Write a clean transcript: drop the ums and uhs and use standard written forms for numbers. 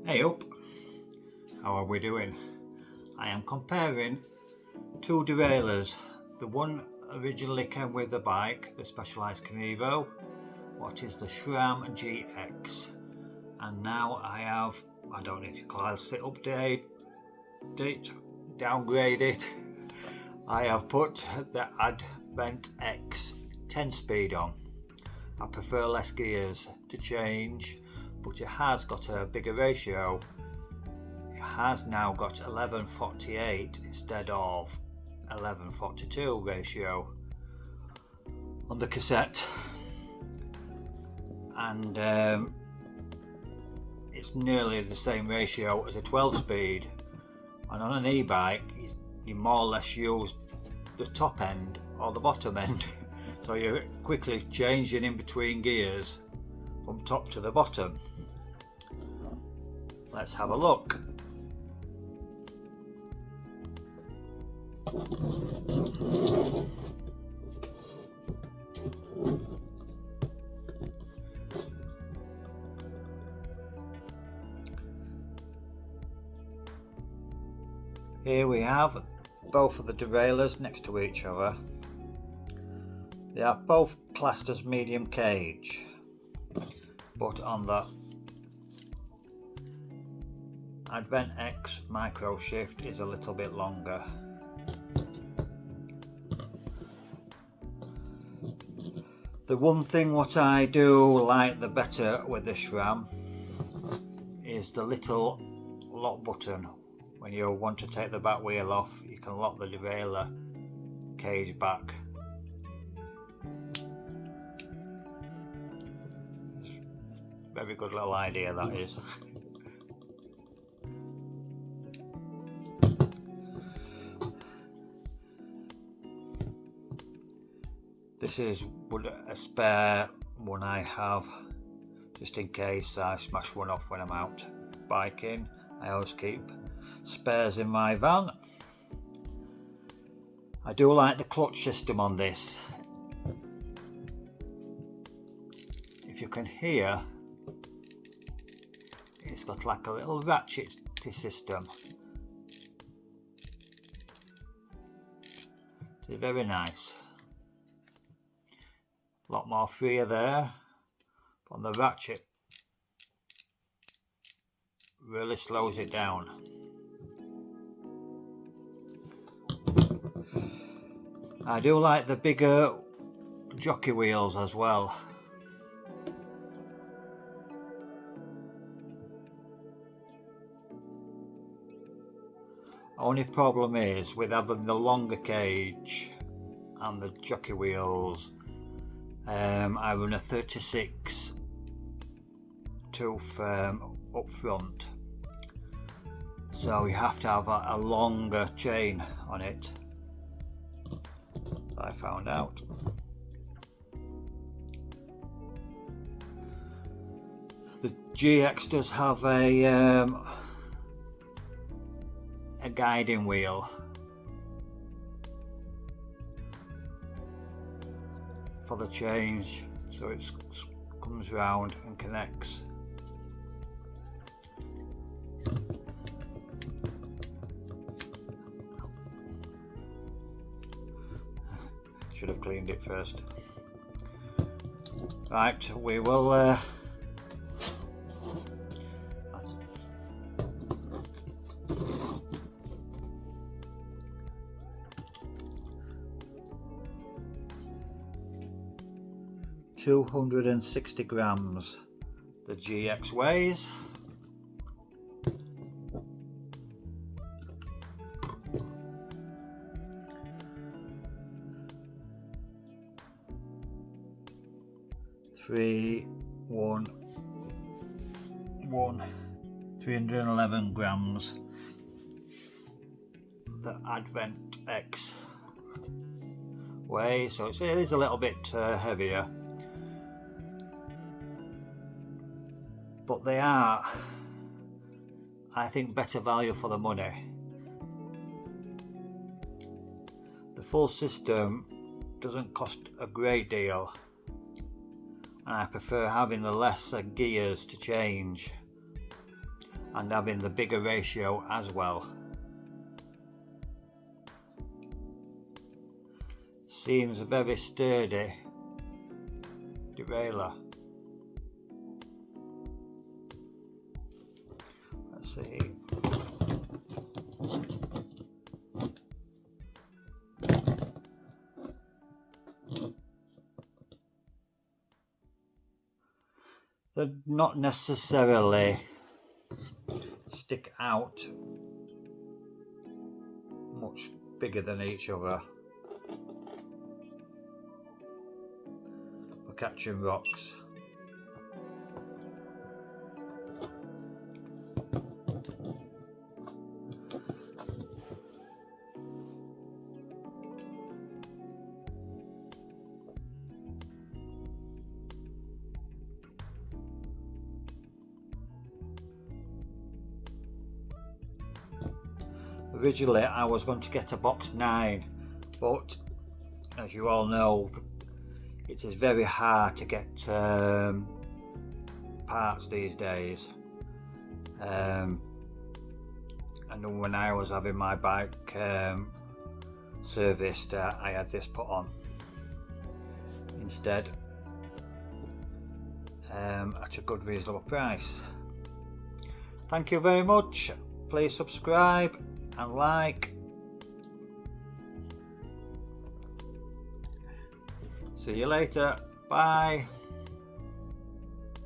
Hey up, how are we doing? I am comparing two derailleurs. The one originally came with the bike, the Specialized Canevo, what is the Sram GX, and now I have, I don't know if you call it downgrade it. I have put the Advent X 10 speed on. I prefer less gears to change, but it has got a bigger ratio. It has now got 11:48 instead of 11:42 ratio on the cassette, and it's nearly the same ratio as a 12 speed, and on an e-bike you more or less use the top end or the bottom end so you're quickly changing in between gears from top to the bottom. Let's have a look. Here we have both of the derailleurs next to each other. They are both classed as medium cage, but on the Advent X Microshift is a little bit longer. The one thing what I do like the better with the Sram is the little lock button. When you want to take the back wheel off, you can lock the derailleur cage back. Very good little idea that is. This is a spare one I have, just in case I smash one off when I'm out biking. I always keep spares in my van. I do like the clutch system on this. If you can hear, it's got like a little ratchet system. It's very nice. A lot more freer there, but on the ratchet really slows it down. I do like the bigger jockey wheels as well. Only problem is with having the longer cage and the jockey wheels, I run a 36 tooth up front, so you have to have a longer chain on it. I found out. The GX does have a guiding wheel for the change, so it comes round and connects. Should have cleaned it first. Right, we will 260 grams the GX weighs. Three, one, 311 grams the Advent X weighs, so it is a little bit heavier, but they are, I think, better value for the money. The full system doesn't cost a great deal, and I prefer having the less gears to change. and having the bigger ratio as well. Seems a very sturdy derailleur. Let's see. They're not necessarily stick out much bigger than each other for catching rocks. Originally I was going to get a box 9, but as you all know, it is very hard to get parts these days. I know when I was having my bike serviced, I had this put on instead at a good reasonable price. Thank you very much. Please subscribe and like. See you later. Bye.